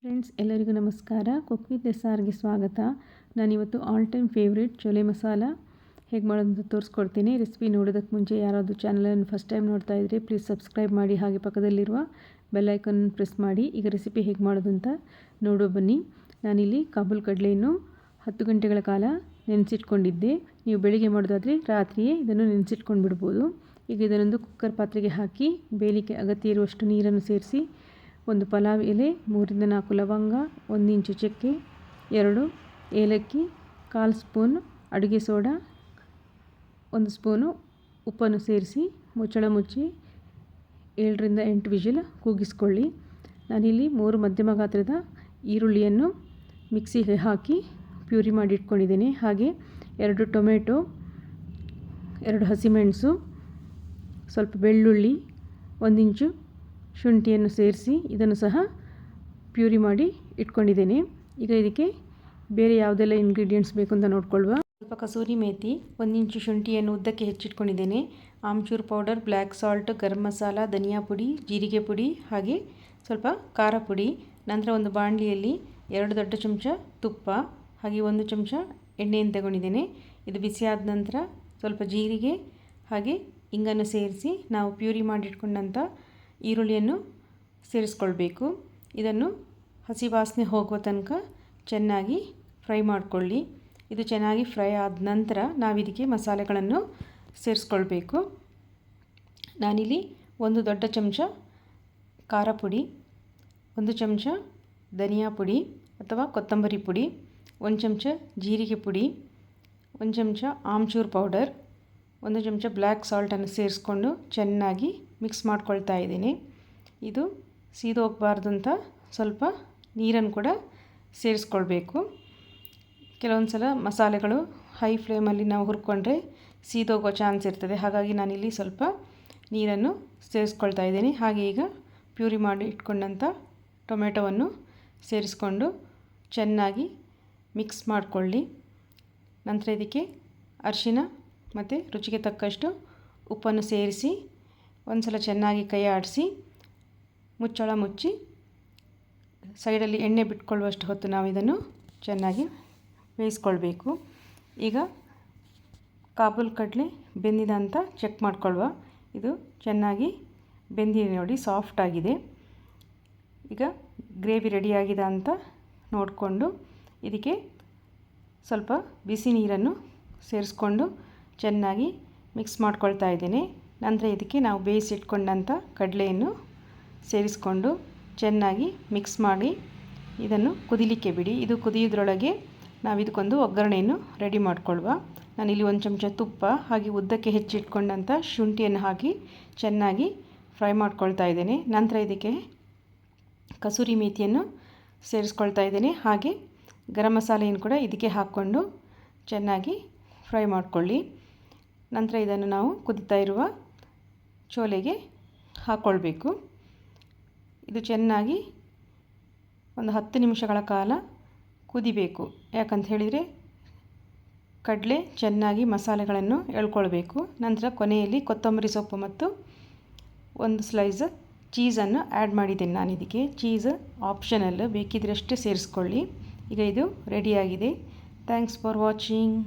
Friends, ಎಲ್ಲರಿಗೂ ನಮಸ್ಕಾರ. Cook with SRಗೆ ಸ್ವಾಗತ. ನಾನಿವತ್ತು all time favourite chole masala ಹೇಗೆ ಮಾಡೋದು ಅಂತ ತೋರಿಸ್ಕೊಡ್ತೀನಿ. ರೆಸಿಪಿ ನೋಡೋದಕ್ಕೆ ಮುಂಚೆ ಯಾರಾದರೂ ಚಾನಲನ್ನು ಫಸ್ಟ್ ಟೈಮ್ ನೋಡ್ತಾ ಇದ್ದರೆ ಪ್ಲೀಸ್ ಸಬ್ಸ್ಕ್ರೈಬ್ ಮಾಡಿ, ಹಾಗೆ ಪಕ್ಕದಲ್ಲಿರುವ ಬೆಲ್ ಐಕನ್ ಪ್ರೆಸ್ ಮಾಡಿ. ಈಗ ರೆಸಿಪಿ ಹೇಗೆ ಮಾಡೋದು ಅಂತ ನೋಡೋ ಬನ್ನಿ. ನಾನಿಲ್ಲಿ ಕಾಬೂಲ್ ಕಡಲೆಯನ್ನು 10 ಗಂಟೆಗಳ ಕಾಲ ನೆನೆಸಿಟ್ಕೊಂಡಿದ್ದೆ. ನೀವು ಬೆಳಿಗ್ಗೆ ಮಾಡೋದಾದರೆ ರಾತ್ರಿಯೇ ಇದನ್ನು ನೆನೆಸಿಟ್ಕೊಂಡು ಬಿಡ್ಬೋದು. ಈಗ ಇದನ್ನೊಂದು ಕುಕ್ಕರ್ ಪಾತ್ರೆಗೆ ಹಾಕಿ ಬೇಯಲಿಕ್ಕೆ ಅಗತ್ಯ ಇರುವಷ್ಟು ನೀರನ್ನು ಸೇರಿಸಿ, ಒಂದು ಪಲಾವ್ ಎಲೆ, 3 ರಿಂದ 4 ಲವಂಗ, 1 ಇಂಚು ಚಕ್ಕೆ, 2 ಏಲಕ್ಕಿ, 1/4 ಸ್ಪೂನ್ ಅಡುಗೆ ಸೋಡಾ, 1 ಸ್ಪೂನು ಉಪ್ಪನ್ನು ಸೇರಿಸಿ ಮುಚ್ಚಳ ಮುಚ್ಚಿ 7 ರಿಂದ 8 ವಿಜಿಲ್ ಕೂಗಿಸ್ಕೊಳ್ಳಿ. ನಾನಿಲ್ಲಿ 3 ಮಧ್ಯಮ ಗಾತ್ರದ ಈರುಳ್ಳಿಯನ್ನು ಮಿಕ್ಸಿಗೆ ಹಾಕಿ ಪ್ಯೂರಿ ಮಾಡಿ ಇಟ್ಕೊಂಡಿದ್ದೇನೆ. ಹಾಗೆ 2 ಟೊಮೆಟೊ, 2 ಹಸಿಮೆಣಸು, ಸ್ವಲ್ಪ ಬೆಳ್ಳುಳ್ಳಿ, 1 ಇಂಚು ಶುಂಠಿಯನ್ನು ಸೇರಿಸಿ ಇದನ್ನು ಸಹ ಪ್ಯೂರಿ ಮಾಡಿ ಇಟ್ಕೊಂಡಿದ್ದೇನೆ. ಈಗ ಇದಕ್ಕೆ ಬೇರೆ ಯಾವುದೆಲ್ಲ ಇಂಗ್ರೀಡಿಯೆಂಟ್ಸ್ ಬೇಕು ಅಂತ ನೋಡ್ಕೊಳ್ಳುವ. ಸ್ವಲ್ಪ ಕಸೂರಿ ಮೇಥಿ, 1 ಇಂಚು ಶುಂಠಿಯನ್ನು ಉದ್ದಕ್ಕೆ ಹೆಚ್ಚಿಟ್ಕೊಂಡಿದ್ದೇನೆ. Amchur powder, black salt, garam masala, ಧನಿಯಾ ಪುಡಿ, ಜೀರಿಗೆ ಪುಡಿ, ಹಾಗೆ ಸ್ವಲ್ಪ ಖಾರ ಪುಡಿ. ನಂತರ ಒಂದು ಬಾಣಲಿಯಲ್ಲಿ 2 ದೊಡ್ಡ ಚಮಚ ತುಪ್ಪ, ಹಾಗೆ 1 ಚಮಚ ಎಣ್ಣೆಯನ್ನು ತಗೊಂಡಿದ್ದೇನೆ. ಇದು ಬಿಸಿಯಾದ ನಂತರ ಸ್ವಲ್ಪ ಜೀರಿಗೆ ಹಾಗೆ ಇಂಗನ್ನು ಸೇರಿಸಿ ನಾವು ಪ್ಯೂರಿ ಮಾಡಿಟ್ಕೊಂಡಂಥ ಈರುಳ್ಳಿಯನ್ನು ಸೇರಿಸ್ಕೊಳ್ಬೇಕು. ಇದನ್ನು ಹಸಿ ವಾಸನೆ ಹೋಗುವ ತನಕ ಚೆನ್ನಾಗಿ ಫ್ರೈ ಮಾಡಿಕೊಳ್ಳಿ. ಇದು ಚೆನ್ನಾಗಿ ಫ್ರೈ ಆದ ನಂತರ ನಾವಿದಕ್ಕೆ ಮಸಾಲೆಗಳನ್ನು ಸೇರಿಸ್ಕೊಳ್ಬೇಕು. ನಾನಿಲ್ಲಿ 1 ದೊಡ್ಡ ಚಮಚ ಖಾರ ಪುಡಿ, 1 ಚಮಚ ಧನಿಯಾ ಪುಡಿ ಅಥವಾ ಕೊತ್ತಂಬರಿ ಪುಡಿ, 1 ಚಮಚ ಜೀರಿಗೆ ಪುಡಿ, 1 ಚಮಚ ಆಮ್ಚೂರ್ ಪೌಡರ್, 1 ಚಮಚ ಬ್ಲ್ಯಾಕ್ ಸಾಲ್ಟನ್ನು ಸೇರಿಸ್ಕೊಂಡು ಚೆನ್ನಾಗಿ ಮಿಕ್ಸ್ ಮಾಡ್ಕೊಳ್ತಾ ಇದ್ದೀನಿ. ಇದು ಸೀದೋಗಬಾರ್ದು ಅಂತ ಸ್ವಲ್ಪ ನೀರನ್ನು ಕೂಡ ಸೇರಿಸ್ಕೊಳ್ಬೇಕು. ಕೆಲವೊಂದು ಸಲ ಮಸಾಲೆಗಳು ಹೈ ಫ್ಲೇಮಲ್ಲಿ ನಾವು ಹುರ್ಕೊಂಡ್ರೆ ಸೀದೋಗೋ ಚಾನ್ಸ್ ಇರ್ತದೆ. ಹಾಗಾಗಿ ನಾನಿಲ್ಲಿ ಸ್ವಲ್ಪ ನೀರನ್ನು ಸೇರಿಸ್ಕೊಳ್ತಾ ಇದ್ದೀನಿ. ಹಾಗೆ ಈಗ ಪ್ಯೂರಿ ಮಾಡಿ ಇಟ್ಕೊಂಡಂಥ ಟೊಮೆಟೊವನ್ನು ಸೇರಿಸ್ಕೊಂಡು ಚೆನ್ನಾಗಿ ಮಿಕ್ಸ್ ಮಾಡಿಕೊಳ್ಳಿ. ನಂತರ ಇದಕ್ಕೆ ಅರಿಶಿನ ಮತ್ತು ರುಚಿಗೆ ತಕ್ಕಷ್ಟು ಉಪ್ಪನ್ನು ಸೇರಿಸಿ ಒಂದು ಸಲ ಚೆನ್ನಾಗಿ ಕೈ ಆಡಿಸಿ ಮುಚ್ಚಳ ಮುಚ್ಚಿ ಸೈಡಲ್ಲಿ ಎಣ್ಣೆ ಬಿಟ್ಕೊಳ್ಳುವಷ್ಟು ಹೊತ್ತು ನಾವು ಇದನ್ನು ಚೆನ್ನಾಗಿ ಬೇಯಿಸ್ಕೊಳ್ಬೇಕು. ಈಗ ಕಾಬೂಲ್ ಕಡಲೆ ಬೆಂದಿದೆ ಅಂತ ಚೆಕ್ ಮಾಡ್ಕೊಳ್ಳುವ. ಇದು ಚೆನ್ನಾಗಿ ಬೆಂದಿದೆ ನೋಡಿ, ಸಾಫ್ಟ್ ಆಗಿದೆ. ಈಗ ಗ್ರೇವಿ ರೆಡಿಯಾಗಿದೆ ಅಂತ ನೋಡಿಕೊಂಡು ಇದಕ್ಕೆ ಸ್ವಲ್ಪ ಬಿಸಿ ನೀರನ್ನು ಸೇರಿಸ್ಕೊಂಡು ಚೆನ್ನಾಗಿ ಮಿಕ್ಸ್ ಮಾಡ್ಕೊಳ್ತಾ ಇದ್ದೇನೆ. ನಂತರ ಇದಕ್ಕೆ ನಾವು ಬೇಯಿಸಿಟ್ಕೊಂಡಂಥ ಕಡಲೆಯನ್ನು ಸೇರಿಸ್ಕೊಂಡು ಚೆನ್ನಾಗಿ ಮಿಕ್ಸ್ ಮಾಡಿ ಇದನ್ನು ಕುದಿಲಿಕ್ಕೆ ಬಿಡಿ. ಇದು ಕುದಿಯೋದ್ರೊಳಗೆ ನಾವು ಇದಕ್ಕೊಂದು ಒಗ್ಗರಣೆಯನ್ನು ರೆಡಿ ಮಾಡಿಕೊಳ್ಳುವ. ನಾನಿಲ್ಲಿ 1 ಚಮಚ ತುಪ್ಪ ಹಾಗೆ ಉದ್ದಕ್ಕೆ ಹೆಚ್ಚಿಟ್ಕೊಂಡಂಥ ಶುಂಠಿಯನ್ನು ಹಾಕಿ ಚೆನ್ನಾಗಿ ಫ್ರೈ ಮಾಡ್ಕೊಳ್ತಾ ಇದ್ದೇನೆ. ನಂತರ ಇದಕ್ಕೆ ಕಸೂರಿ ಮೇಥಿಯನ್ನು ಸೇರಿಸ್ಕೊಳ್ತಾ ಇದ್ದೇನೆ. ಹಾಗೆ ಗರಂ ಮಸಾಲೆಯನ್ನು ಕೂಡ ಇದಕ್ಕೆ ಹಾಕ್ಕೊಂಡು ಚೆನ್ನಾಗಿ ಫ್ರೈ ಮಾಡಿಕೊಳ್ಳಿ. ನಂತರ ಇದನ್ನು ನಾವು ಕುದೀತಾ ಇರುವ ಚೋಲೆಗೆ ಹಾಕ್ಕೊಳ್ಬೇಕು. ಇದು ಚೆನ್ನಾಗಿ ಒಂದು 10 ನಿಮಿಷಗಳ ಕಾಲ ಕುದಿಬೇಕು. ಯಾಕಂತ ಹೇಳಿದರೆ ಕಡಲೆ ಚೆನ್ನಾಗಿ ಮಸಾಲೆಗಳನ್ನು ಎಳ್ಕೊಳ್ಬೇಕು. ನಂತರ ಕೊನೆಯಲ್ಲಿ ಕೊತ್ತಂಬರಿ ಸೊಪ್ಪು ಮತ್ತು 1 ಸ್ಲೈಸ್ ಚೀಸನ್ನು ಆ್ಯಡ್ ಮಾಡಿದ್ದೇನೆ. ನಾನು ಇದಕ್ಕೆ ಚೀಸ್ ಆಪ್ಷನಲ್, ಬೇಕಿದ್ರೆ ಅಷ್ಟೇ ಸೇರಿಸ್ಕೊಳ್ಳಿ. ಈಗ ಇದು ರೆಡಿಯಾಗಿದೆ. Thanks for watching.